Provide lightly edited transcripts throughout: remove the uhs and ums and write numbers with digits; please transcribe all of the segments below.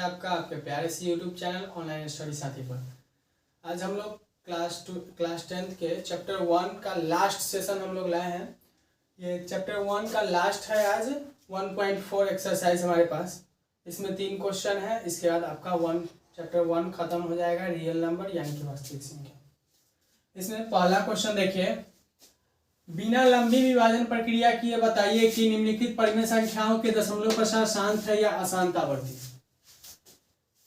आपका आपके प्यारे से यूट्यूब चैनल ऑनलाइन स्टडी साथी पर। आज हम लोग क्लास 10th के चैप्टर 1 का लास्ट सेशन हम लोग लाए हैं। ये चैप्टर 1 का लास्ट है। आज 1.4 एक्सरसाइज हमारे पास, इसमें 3 क्वेश्चन है। इसके बाद आपका चैप्टर 1 खत्म हो जाएगा, रियल नंबर यानी कि वास्तविक संख्या। इसमें पहला क्वेश्चन देखिए, बिना लंबी विभाजन प्रक्रिया किए बताइए कि निम्नलिखित परिमेय संख्याओं के दशमलव प्रसार शांत है या अशांत आवर्ती।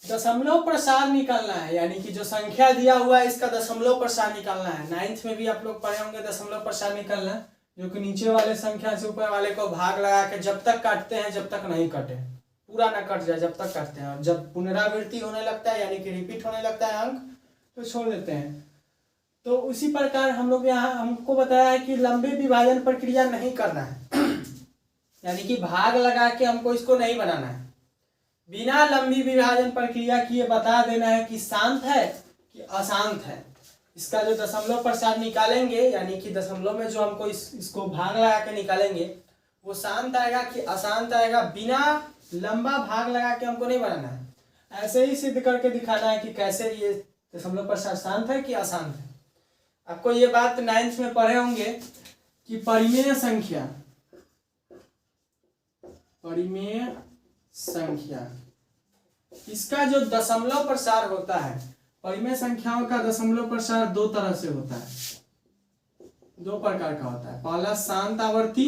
दशमलव प्रसार निकालना है, यानी कि जो संख्या दिया हुआ है इसका दशमलव प्रसार निकालना है। 9th में भी आप लोग पढ़े होंगे दशमलव प्रसार निकालना, जो कि नीचे वाले संख्या से ऊपर वाले को भाग लगा के जब तक काटते हैं जब तक नहीं कटे, पूरा ना कट जाए जब तक काटते हैं, और जब पुनरावृत्ति होने लगता है यानी कि रिपीट होने लगता है अंक तो छोड़ देते हैं। तो उसी प्रकार हम लोग यहाँ हमको बताया है कि लंबे विभाजन प्रक्रिया नहीं करना है यानी कि भाग लगा के हमको इसको नहीं बनाना है। बिना लंबी विभाजन प्रक्रिया किए बता देना है कि शांत है कि अशांत है। इसका जो दशमलव प्रसार निकालेंगे यानी कि दशमलव में जो हमको इसको भाग लगा के निकालेंगे वो शांत आएगा कि अशांत आएगा। बिना लंबा भाग लगा के हमको नहीं बनाना है, ऐसे ही सिद्ध करके दिखाना है कि कैसे ये दशमलव प्रसार शांत है कि अशांत है। आपको ये बात 9th में पढ़े होंगे कि परिमेय संख्या इसका जो दशमलव प्रसार होता है, परिमेय संख्याओं का दशमलव प्रसार दो तरह से होता है, दो प्रकार का होता है। पहला शांत आवर्ती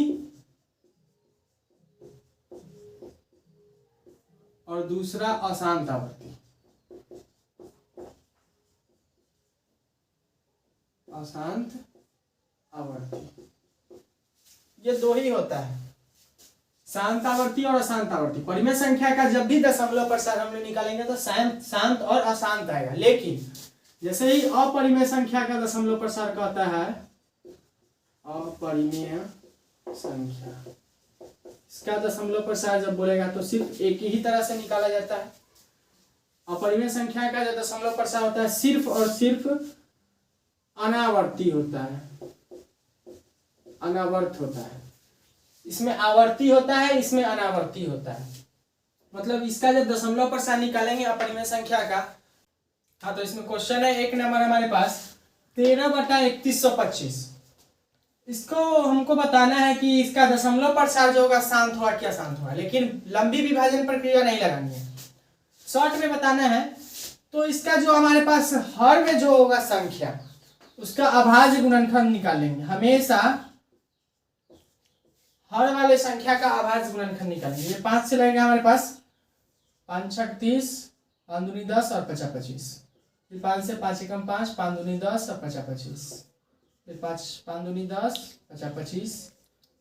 और दूसरा अशांत आवर्ती। अशांत आवर्ती ये दो ही होता है, शांत आवर्ती और अशांत आवर्ती। परिमेय संख्या का जब भी दशमलव प्रसार हम लोग निकालेंगे तो शांत और अशांत आएगा, लेकिन जैसे ही अपरिमेय संख्या का दशमलव प्रसार कहता है, अपरिमेय संख्या इसका दशमलव प्रसार जब बोलेगा तो सिर्फ एक ही तरह से निकाला जाता है। अपरिमेय संख्या का जो दशमलव प्रसार होता है सिर्फ और सिर्फ अनावर्ती होता है, अनावर्त होता है। इसमें आवर्ती होता है, इसमें अनावर्ती होता है। मतलब इसका जब दशमलव प्रसार निकालेंगे अपरिमेय संख्या का, हाँ तो इसमें क्वेश्चन है 1 नंबर हमारे पास 13/3125। इसको हमको बताना है कि इसका दशमलव प्रसार जो होगा शांत हुआ क्या अशांत हुआ, लेकिन लंबी विभाजन प्रक्रिया नहीं लगानी है, शॉर्ट में बताना है। तो इसका जो हमारे पास हर में जो होगा संख्या उसका अभाज्य गुणनखंड निकालेंगे। हमेशा हर वाले संख्या का अभाज्य गुणनखंड निकालेंगे। ये 5 से लगेगा हमारे पास 5 छक 30, 5 दूनी 10 और 50 25। फिर 5 से 5 एकम 5, 5 दूनी 10 और 50 25। फिर 5 दूनी 10, 50 25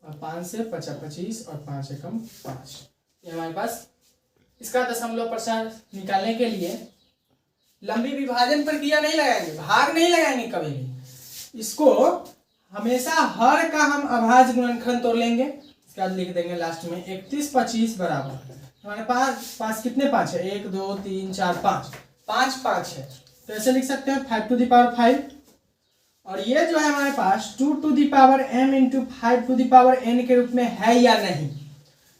और 5 से 50 25 और 5 एकम 5। ये हमारे पास इसका दशमलव प्रसार निकालने के लिए लंबी विभाजन प्रक्रिया नहीं लगाएंगे, भाग नहीं लगाएंगे कभी भी। इसको हमेशा हर का हम अभाज्य गुणनखंड तोड़ लेंगे। इसके बाद लिख देंगे लास्ट में 31 25 बराबर हमारे पास कितने 5 है, 1 2 3 4 5 5 है, तो ऐसे लिख सकते हैं 5 to the power 5। और ये जो है हमारे पास 2 to the power m into 5 to the power n के रूप में है या नहीं।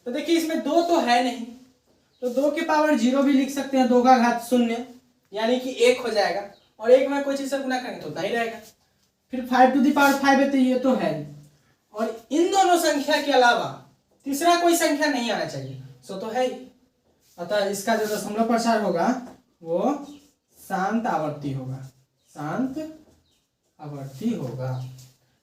तो देखिए इसमें 2 तो है नहीं, तो 2 के पावर 0 भी लिख सकते हैं, 2 का घात 0 यानी कि 1 हो जाएगा, और 1 में कोई चीज से गुना करेंगे तो होता ही रहेगा। फिर 5 to the power 5 है तो ये तो है, और इन दोनों संख्या के अलावा तीसरा कोई संख्या नहीं आना चाहिए, सो तो है ही। अतः इसका जो दशमलव प्रसार होगा वो शांत आवर्ती होगा, शांत आवर्ती होगा।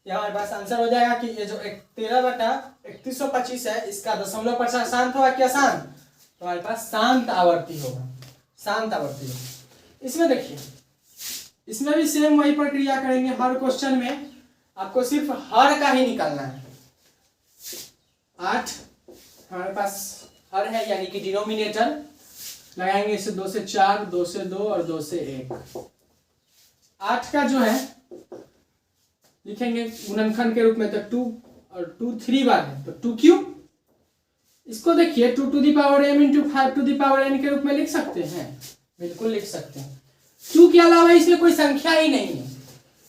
यह हमारे पास आंसर हो जाएगा कि ये जो 13/3125 है इसका दशमलव प्रसार शांत होगा क्या अशांत, तो हमारे पास शांत आवर्ती होगा, शांत आवर्ती होगा। इसमें देखिए, इसमें भी सेम वही प्रक्रिया करेंगे। हर क्वेश्चन में आपको सिर्फ हर का ही निकालना है। 8 हमारे पास हर है यानी कि डिनोमिनेटर लगाएंगे, इसे 2 से 4, 2 से 2 और 2 से 1। 8 का जो है लिखेंगे गुणनखंड के रूप में, तो 2 और 2 3 बार है तो 2 क्यूब। इसको देखिए 2 to the power m into 5 to the power n के रूप में लिख सकते हैं, बिल्कुल लिख सकते हैं। 2 के अलावा इसमें कोई संख्या ही नहीं है,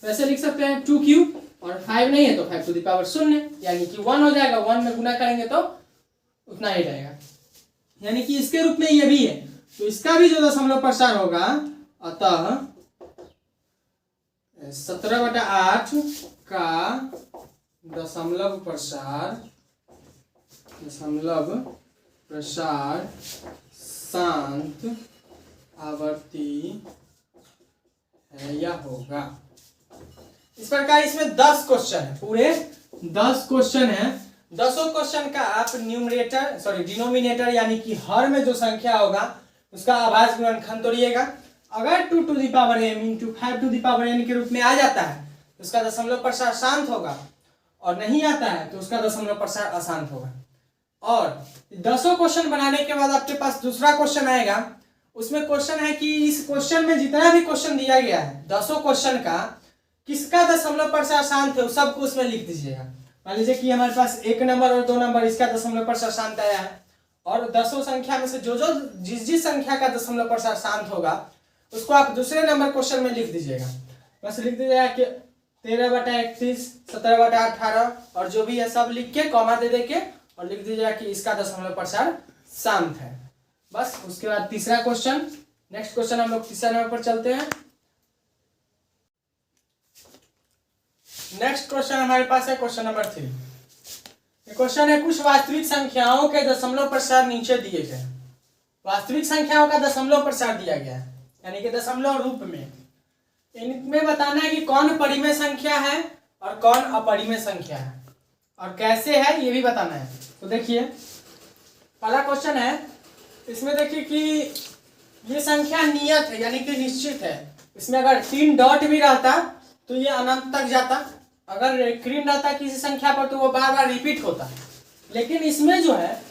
वैसे लिख सकते हैं 2 क्यूब, और 5 नहीं है तो 5 to the power 0 यानी कि 1 हो जाएगा। 1 में गुना करेंगे तो उतना ही रहेगा, यानी कि इसके रूप में ये भी है तो इसका भी जो दशमलव प्रसार होगा, अतः 17/8 का दशमलव प्रसार शांत आवर्ती है या होगा। इस प्रकार इसमें 10 क्वेश्चन है, पूरे 10 क्वेश्चन है। 10 क्वेश्चन का आप डिनोमिनेटर यानी कि हर में जो संख्या होगा उसका आभाज्य गुणनखंड तोड़िएगा। अगर 2 to the power m into 5 to the power n के रूप में आ जाता है तो उसका दशमलव प्रसार शांत होगा, और नहीं आता है तो उसका दशमलव प्रसार अशांत होगा। और 10 क्वेश्चन बनाने के बाद आपके पास दूसरा क्वेश्चन आएगा। उसमें क्वेश्चन है कि इस क्वेश्चन में जितना भी क्वेश्चन दिया गया है 10 क्वेश्चन का, किसका दशमलव प्रसार शांत है सबको उसमें लिख दीजिएगा। मान लीजिए कि हमारे पास 1 नंबर और 2 नंबर इसका दशमलव प्रसार शांत आया है, और 10 संख्या में से जिस संख्या का दशमलव प्रसार शांत होगा उसको आप दूसरे नंबर क्वेश्चन में लिख दीजिएगा। बस लिख दीजिएगा कि 13/31, 17/18 और जो भी है सब लिख के कॉमा दे के और लिख दीजिएगा कि इसका दशमलव प्रसार शांत है। बस उसके बाद तीसरा क्वेश्चन, नेक्स्ट क्वेश्चन हम लोग तीसरा नंबर पर चलते हैं। नेक्स्ट क्वेश्चन हमारे पास है क्वेश्चन नंबर 3। क्वेश्चन है कुछ वास्तविक संख्याओं के दशमलव प्रसार नीचे दिए गए। वास्तविक संख्याओं का दशमलव प्रसार दिया गया है यानी कि दशमलव रूप में। इनमें बताना है कि कौन परिमेय संख्या है और कौन अपरिमेय संख्या है और कैसे है ये भी बताना है। तो देखिए पहला क्वेश्चन है, इसमें देखिए कि ये संख्या नियत है यानी कि निश्चित है। इसमें अगर 3 डॉट भी रहता तो ये अनंत तक जाता, अगर ऋण रहता किसी संख्या पर तो वो बार बार रिपीट होता। लेकिन इसमें जो है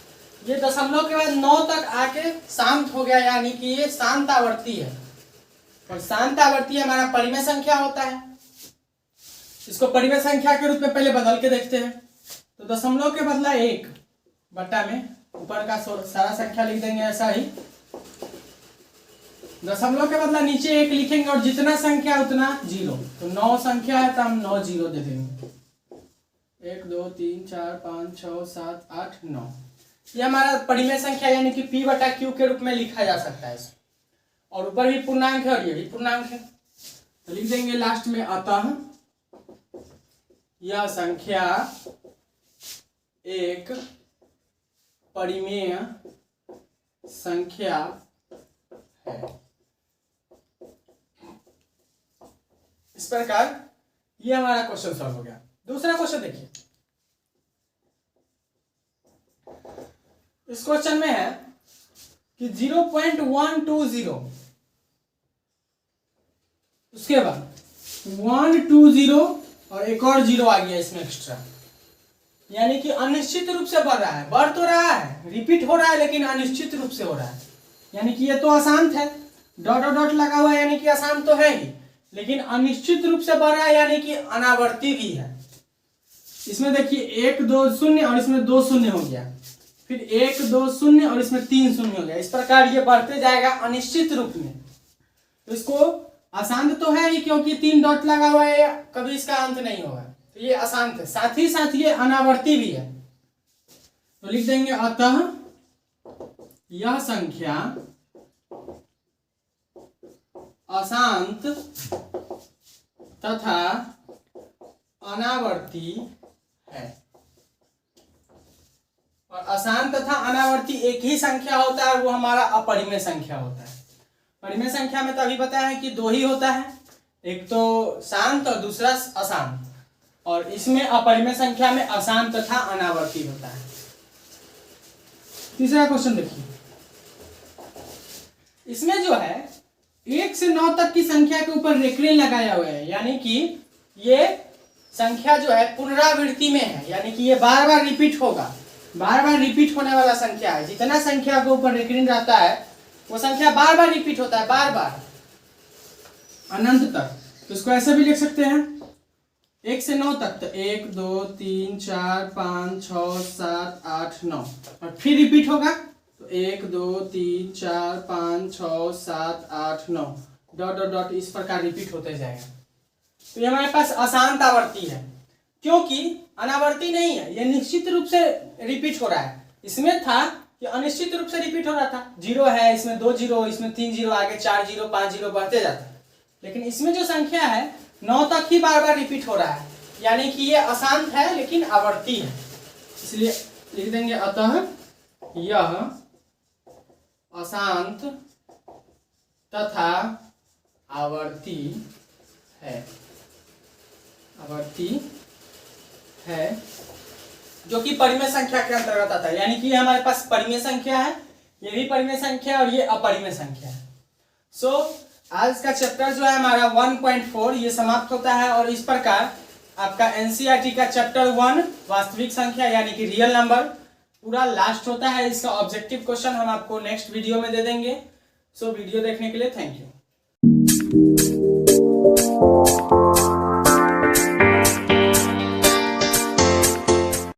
ये दशमलव के बाद 9 तक आके शांत हो गया यानी कि ये शांत आवर्ती है, और शांत आवर्ती हमारा परिमेय संख्या होता है। इसको परिमेय संख्या के रूप में पहले बदल के देखते हैं। तो दशमलव के बदला 1 बट्टा में ऊपर का सारा संख्या लिख देंगे ऐसा ही, दशमलव के बदला नीचे 1 लिखेंगे और जितना संख्या उतना 0। तो 9 संख्या है तो हम 9 0 दे देंगे। 1 2 3 4 5 6 7 8 9 ये हमारा परिमेय संख्या यानी कि p/q के रूप में लिखा जा सकता है इसमें। और ऊपर भी पूर्णांक है और ये भी पूर्णांक है, तो लिख देंगे लास्ट में अतः यह संख्या एक परिमेय संख्या है। इस प्रकार ये हमारा क्वेश्चन सॉल्व हो गया। दूसरा क्वेश्चन देखिए, इस क्वेश्चन में है कि 0.120 उसके बाद 120 और एक और 0 आ गया इसमें एक्स्ट्रा, यानी कि अनिश्चित रूप से बढ़ रहा है। बढ़ तो रहा है, रिपीट हो रहा है, लेकिन अनिश्चित रूप से हो रहा है। यानी कि ये तो अशांत है, डॉट डॉट लगा हुआ है यानी कि अशांत तो है ही, लेकिन अनिश्चित रूप से बढ़ रहा है यानी कि अनावर्ती भी है। इसमें देखिए 1 2 0 और इसमें 2 0 हो गया, फिर 1 2 0 और इसमें 3 0 हो गया। इस प्रकार ये बढ़ते जाएगा अनिश्चित रूप में। तो इसको अशांत तो है ही क्योंकि 3 डॉट लगा हुआ है, कभी इसका अंत नहीं होगा, तो ये अशांत है। साथ ही साथ ये अनावर्ती भी है, तो लिख देंगे अतः यह संख्या अशांत तथा अनावर्ती है। और अशांत तथा अनावर्ती एक ही संख्या होता है, वो हमारा अपरिमेय संख्या होता है। परिमेय संख्या में तो अभी बताया है कि 2 ही होता है, एक तो शांत और दूसरा अशांत, और इसमें अपरिमेय संख्या में अशांत तथा अनावर्ती होता है। तीसरा क्वेश्चन देखिए, इसमें जो है 1 से 9 तक की संख्या के ऊपर रेखरेन लगाया हुआ है, यानी कि ये संख्या जो है पुनरावृत्ति में है, यानी कि ये बार बार रिपीट होगा, बार बार रिपीट होने वाला संख्या है। जितना संख्या के ऊपर रेखरेन रहता है वो संख्या बार बार रिपीट होता है, बार बार अनंत तक। तो इसको ऐसे भी लिख सकते हैं 1 से 9 तक, तो 1 2 3 4 5 6 7 8 9 और फिर रिपीट होगा, तो 1 2 3 4 5 6 7 8 9 डॉट डॉट डॉट इस प्रकार रिपीट होते जाएगा। तो ये हमारे पास अशांत आवर्ती है, क्योंकि अनावर्ती नहीं है, ये निश्चित रूप से रिपीट हो रहा है। इसमें था कि अनिश्चित रूप से रिपीट हो रहा था, 0 है, इसमें 2 जीरो, इसमें 3 जीरो, आगे 4 जीरो, 5 जीरो बढ़ते जाता है। लेकिन इसमें जो संख्या है 9 तक ही बार बार रिपीट हो रहा है, यानी कि ये अशांत है लेकिन आवर्ती है, इसलिए लिख देंगे अतः यह अशांत तथा आवर्ती है, आवर्ती है, जो कि परिमेय संख्या के अंतर्गत आता है। यानी कि ये हमारे पास परिमेय संख्या है, ये भी परिमेय संख्या और ये अपरिमेय संख्या है। सो आज का चैप्टर जो है हमारा 1.4 ये समाप्त होता है। और इस प्रकार आपका एनसीईआरटी का चैप्टर 1 वास्तविक संख्या यानी कि रियल नंबर पूरा लास्ट होता है। इसका ऑब्जेक्टिव क्वेश्चन हम आपको नेक्स्ट वीडियो में दे देंगे। सो वीडियो देखने के लिए थैंक यू।